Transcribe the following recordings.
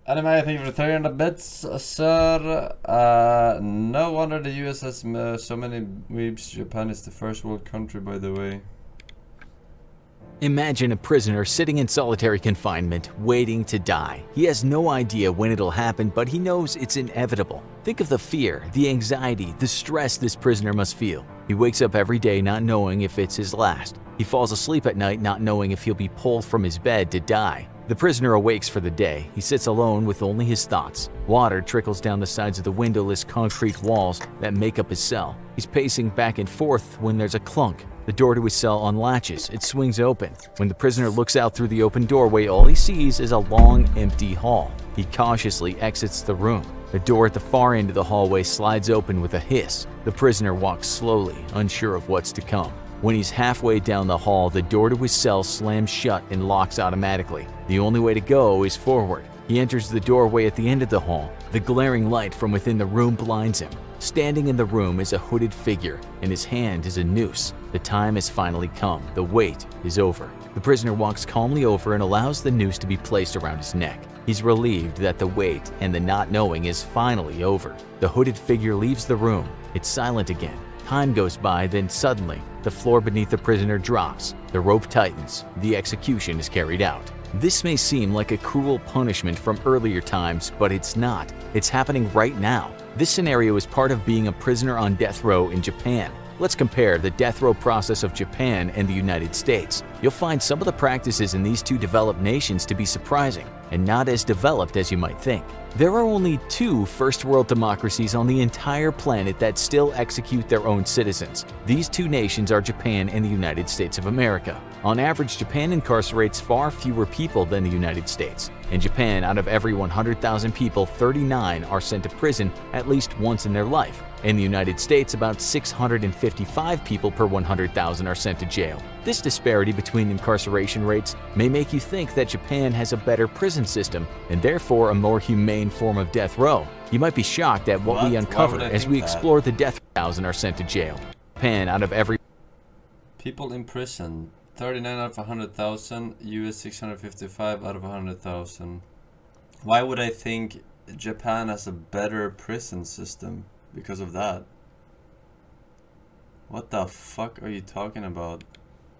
Anime, I think for 300 bits, sir. No wonder the US has so many weebs. Japan is the first world country, by the way. Imagine a prisoner sitting in solitary confinement, waiting to die. He has no idea when it'll happen, but he knows it's inevitable. Think of the fear, the anxiety, the stress this prisoner must feel. He wakes up every day not knowing if it's his last. He falls asleep at night not knowing if he'll be pulled from his bed to die. The prisoner awakes for the day. He sits alone with only his thoughts. Water trickles down the sides of the windowless concrete walls that make up his cell. He's pacing back and forth when there's a clunk. The door to his cell unlatches. It swings open. When the prisoner looks out through the open doorway, all he sees is a long, empty hall. He cautiously exits the room. The door at the far end of the hallway slides open with a hiss. The prisoner walks slowly, unsure of what's to come. When he's halfway down the hall, the door to his cell slams shut and locks automatically. The only way to go is forward. He enters the doorway at the end of the hall. The glaring light from within the room blinds him. Standing in the room is a hooded figure. In his hand is a noose. The time has finally come. The wait is over. The prisoner walks calmly over and allows the noose to be placed around his neck. He's relieved that the wait and the not knowing is finally over. The hooded figure leaves the room. It's silent again. Time goes by, then suddenly, the floor beneath the prisoner drops. The rope tightens. The execution is carried out. This may seem like a cruel punishment from earlier times, but it's not. It's happening right now. This scenario is part of being a prisoner on death row in Japan. Let's compare the death row process of Japan and the United States. You'll find some of the practices in these two developed nations to be surprising and not as developed as you might think. There are only two first-world democracies on the entire planet that still execute their own citizens. These two nations are Japan and the United States of America. On average, Japan incarcerates far fewer people than the United States. In Japan, out of every 100,000 people, 39 are sent to prison at least once in their life. In the United States, about 655 people per 100,000 are sent to jail. This disparity between incarceration rates may make you think that Japan has a better prison system and therefore a more humane form of death row. You might be shocked at what we uncover as we explore the death row and are sent to jail. Japan, out of every people in prison, 39 out of 100,000, US 655 out of 100,000. Why would I think Japan has a better prison system because of that? What the fuck are you talking about?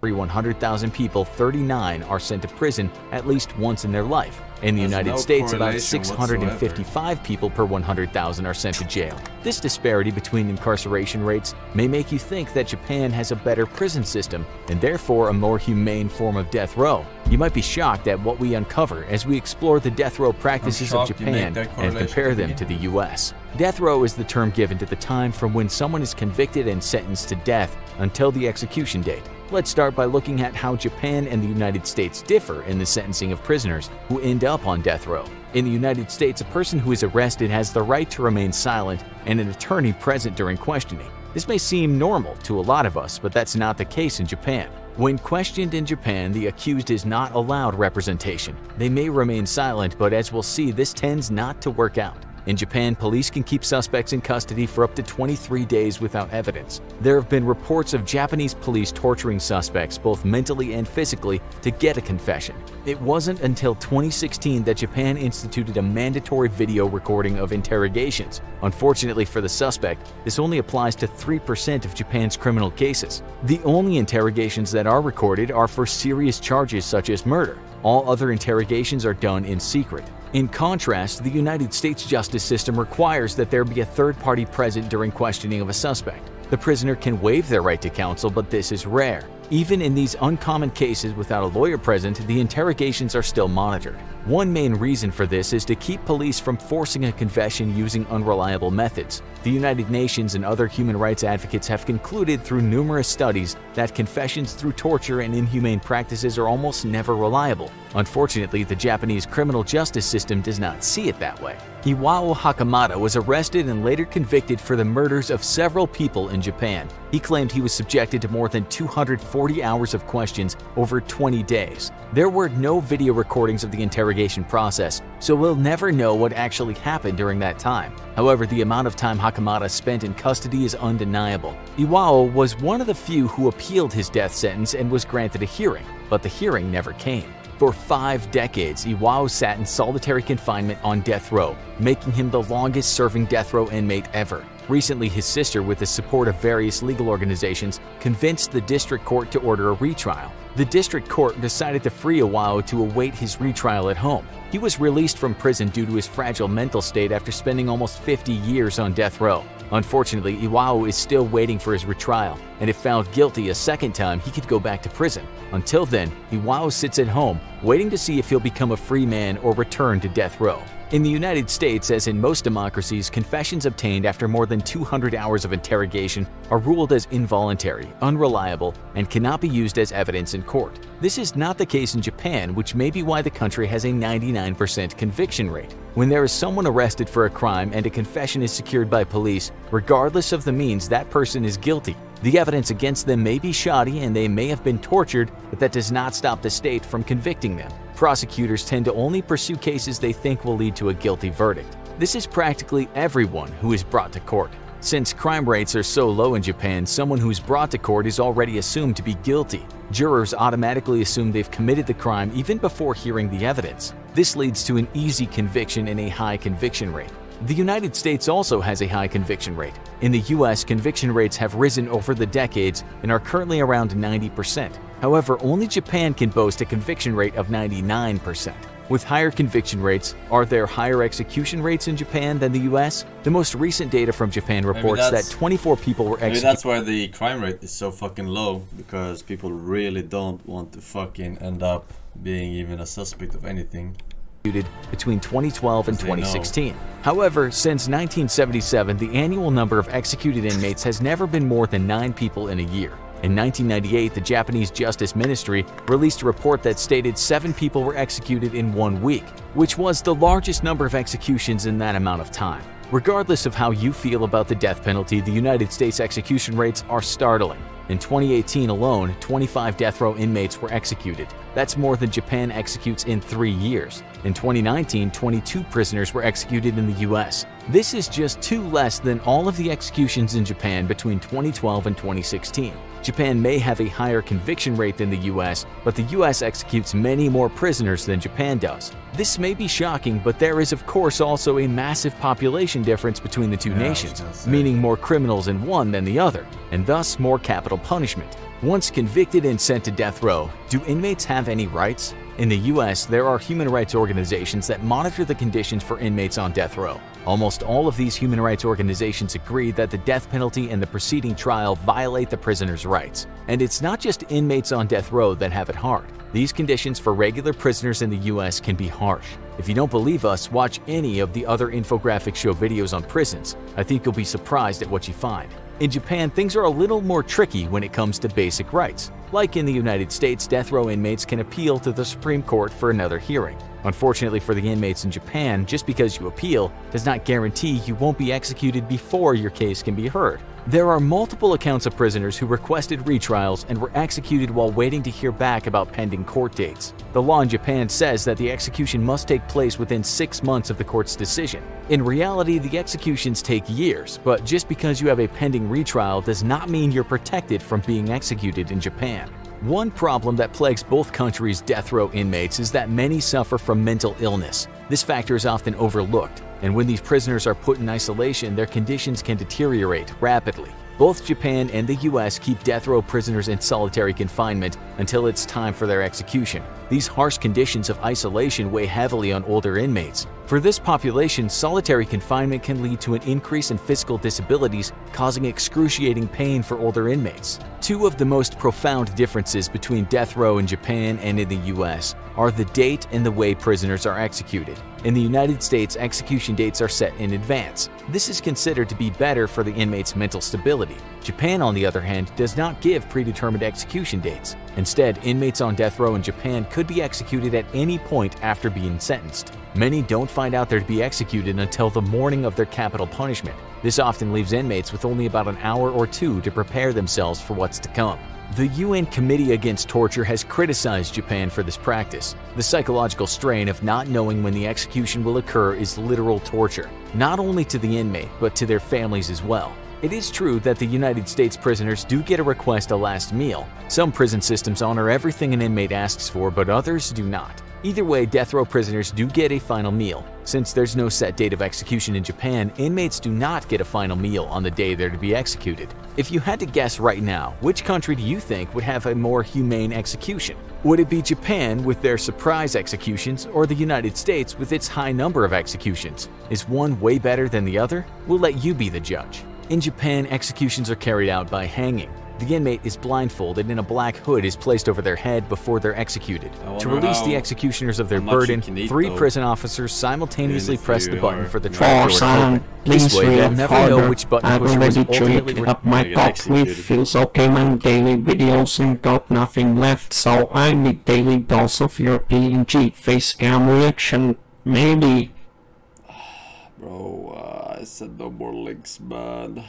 Every 100,000 people, 39 are sent to prison at least once in their life. In the United States, about 655 people per 100,000 are sent to jail. This disparity between incarceration rates may make you think that Japan has a better prison system and therefore a more humane form of death row. You might be shocked at what we uncover as we explore the death row practices of Japan and compare them to the US. Death row is the term given to the time from when someone is convicted and sentenced to death until the execution date. Let's start by looking at how Japan and the United States differ in the sentencing of prisoners who end up on death row. In the United States, a person who is arrested has the right to remain silent and an attorney present during questioning. This may seem normal to a lot of us, but that's not the case in Japan. When questioned in Japan, the accused is not allowed representation. They may remain silent, but as we'll see, this tends not to work out. In Japan, police can keep suspects in custody for up to 23 days without evidence. There have been reports of Japanese police torturing suspects both mentally and physically to get a confession. It wasn't until 2016 that Japan instituted a mandatory video recording of interrogations. Unfortunately for the suspect, this only applies to 3% of Japan's criminal cases. The only interrogations that are recorded are for serious charges such as murder. All other interrogations are done in secret. In contrast, the United States justice system requires that there be a third party present during questioning of a suspect. The prisoner can waive their right to counsel, but this is rare. Even in these uncommon cases without a lawyer present, the interrogations are still monitored. One main reason for this is to keep police from forcing a confession using unreliable methods. The United Nations and other human rights advocates have concluded through numerous studies that confessions through torture and inhumane practices are almost never reliable. Unfortunately, the Japanese criminal justice system does not see it that way. Iwao Hakamata was arrested and later convicted for the murders of several people in Japan. He claimed he was subjected to more than 240 hours of questions over 20 days. There were no video recordings of the interrogation process, so we'll never know what actually happened during that time. However, the amount of time Hakamata spent in custody is undeniable. Iwao was one of the few who appealed his death sentence and was granted a hearing, but the hearing never came. For 5 decades, Iwao sat in solitary confinement on death row, making him the longest-serving death row inmate ever. Recently, his sister, with the support of various legal organizations, convinced the district court to order a retrial. The district court decided to free Iwao to await his retrial at home. He was released from prison due to his fragile mental state after spending almost 50 years on death row. Unfortunately, Iwao is still waiting for his retrial, and if found guilty a second time, he could go back to prison. Until then, Iwao sits at home, waiting to see if he'll become a free man or return to death row. In the United States, as in most democracies, confessions obtained after more than 200 hours of interrogation are ruled as involuntary, unreliable, and cannot be used as evidence in court. This is not the case in Japan, which may be why the country has a 99% conviction rate. When there is someone arrested for a crime and a confession is secured by police, regardless of the means, that person is guilty. The evidence against them may be shoddy and they may have been tortured, but that does not stop the state from convicting them. Prosecutors tend to only pursue cases they think will lead to a guilty verdict. This is practically everyone who is brought to court. Since crime rates are so low in Japan, someone who is brought to court is already assumed to be guilty. Jurors automatically assume they've committed the crime even before hearing the evidence. This leads to an easy conviction and a high conviction rate. The United States also has a high conviction rate. In the US, conviction rates have risen over the decades and are currently around 90%. However, only Japan can boast a conviction rate of 99%. With higher conviction rates, are there higher execution rates in Japan than the US? The most recent data from Japan reports that 24 people were executed. Maybe that's why the crime rate is so fucking low, because people really don't want to fucking end up being even a suspect of anything. Between 2012 and 2016. However, since 1977, the annual number of executed inmates has never been more than 9 people in a year. In 1998, the Japanese Justice Ministry released a report that stated 7 people were executed in 1 week, which was the largest number of executions in that amount of time. Regardless of how you feel about the death penalty, the United States execution rates are startling. In 2018 alone, 25 death row inmates were executed. That's more than Japan executes in 3 years. In 2019, 22 prisoners were executed in the US. This is just 2 less than all of the executions in Japan between 2012 and 2016. Japan may have a higher conviction rate than the US, but the US executes many more prisoners than Japan does. This may be shocking, but there is of course also a massive population difference between the two nations, meaning more criminals in one than the other, and thus more capital punishment. Once convicted and sent to death row, do inmates have any rights? In the US, there are human rights organizations that monitor the conditions for inmates on death row. Almost all of these human rights organizations agree that the death penalty and the preceding trial violate the prisoner's rights. And it's not just inmates on death row that have it hard. These conditions for regular prisoners in the US can be harsh. If you don't believe us, watch any of the other infographic show videos on prisons. I think you'll be surprised at what you find. In Japan, things are a little more tricky when it comes to basic rights. Like in the United States, death row inmates can appeal to the Supreme Court for another hearing. Unfortunately for the inmates in Japan, just because you appeal does not guarantee you won't be executed before your case can be heard. There are multiple accounts of prisoners who requested retrials and were executed while waiting to hear back about pending court dates. The law in Japan says that the execution must take place within 6 months of the court's decision. In reality, the executions take years, but just because you have a pending retrial does not mean you're protected from being executed in Japan. One problem that plagues both countries' death row inmates is that many suffer from mental illness. This factor is often overlooked, and when these prisoners are put in isolation, their conditions can deteriorate rapidly. Both Japan and the US keep death row prisoners in solitary confinement until it's time for their execution. These harsh conditions of isolation weigh heavily on older inmates. For this population, solitary confinement can lead to an increase in physical disabilities, causing excruciating pain for older inmates. 2 of the most profound differences between death row in Japan and in the US are the date and the way prisoners are executed. In the United States, execution dates are set in advance. This is considered to be better for the inmate's mental stability. Japan, on the other hand, does not give predetermined execution dates. Instead, inmates on death row in Japan could be executed at any point after being sentenced. Many don't find out they're to be executed until the morning of their capital punishment. This often leaves inmates with only about an hour or 2 to prepare themselves for what's to come. The UN Committee Against Torture has criticized Japan for this practice. The psychological strain of not knowing when the execution will occur is literal torture, not only to the inmate, but to their families as well. It is true that the United States prisoners do get a request a last meal. Some prison systems honor everything an inmate asks for, but others do not. Either way, death row prisoners do get a final meal. Since there's no set date of execution in Japan, inmates do not get a final meal on the day they're to be executed. If you had to guess right now, which country do you think would have a more humane execution? Would it be Japan with their surprise executions, or the United States with its high number of executions? Is one way better than the other? We'll let you be the judge. In Japan, executions are carried out by hanging. The inmate is blindfolded and a black hood is placed over their head before they're executed. To release the executioners of their burden, 3 prison officers simultaneously press the button for the trap door to open. This way, they'll never know which button pusher was ultimately up my cock with FeelsOkayMan daily videos and got nothing left, so I need daily dose of your PNG face cam reaction, maybe. Bro, I said no more links, man.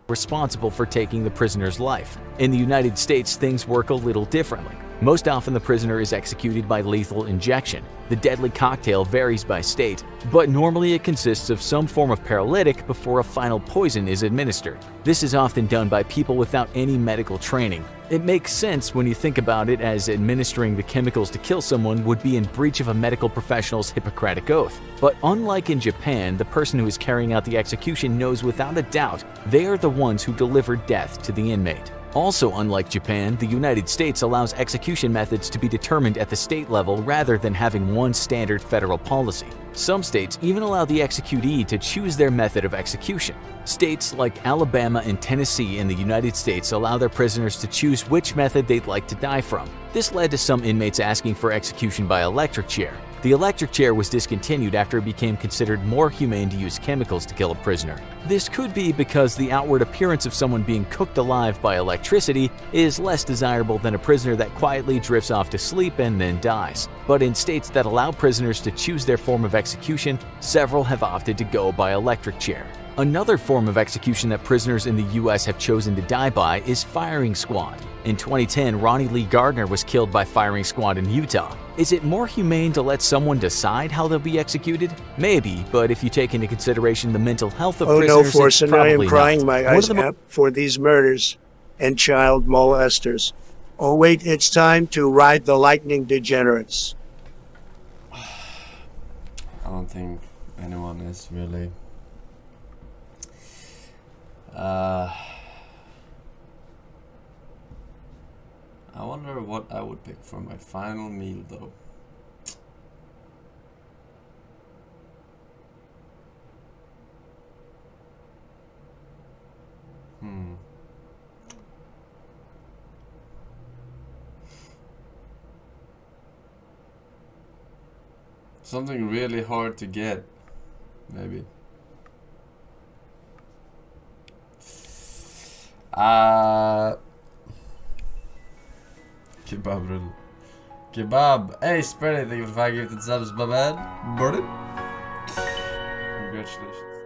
Responsible for taking the prisoner's life. In the United States, things work a little differently. Most often the prisoner is executed by lethal injection. The deadly cocktail varies by state, but normally it consists of some form of paralytic before a final poison is administered. This is often done by people without any medical training. It makes sense when you think about it, as administering the chemicals to kill someone would be in breach of a medical professional's Hippocratic oath. But unlike in Japan, the person who is carrying out the execution knows without a doubt they are the ones who delivered death to the inmate. Also, unlike Japan, the United States allows execution methods to be determined at the state level rather than having one standard federal policy. Some states even allow the executee to choose their method of execution. States like Alabama and Tennessee in the United States allow their prisoners to choose which method they'd like to die from. This led to some inmates asking for execution by electric chair. The electric chair was discontinued after it became considered more humane to use chemicals to kill a prisoner. This could be because the outward appearance of someone being cooked alive by electricity is less desirable than a prisoner that quietly drifts off to sleep and then dies. But in states that allow prisoners to choose their form of execution, several have opted to go by electric chair. Another form of execution that prisoners in the US have chosen to die by is firing squad. In 2010, Ronnie Lee Gardner was killed by firing squad in Utah. Is it more humane to let someone decide how they'll be executed? Maybe, but if you take into consideration the mental health of prisoners, no, Forsen, it's probably I am crying not. my eyes out for these murders and child molesters. Oh wait, it's time to ride the lightning, degenerates. I don't think anyone is really... I wonder what I would pick for my final meal though. Something really hard to get, maybe. Kebab roll. Kebab! Hey, spread it. Thank you for 5 gifted subs, my man. Burn it. Congratulations.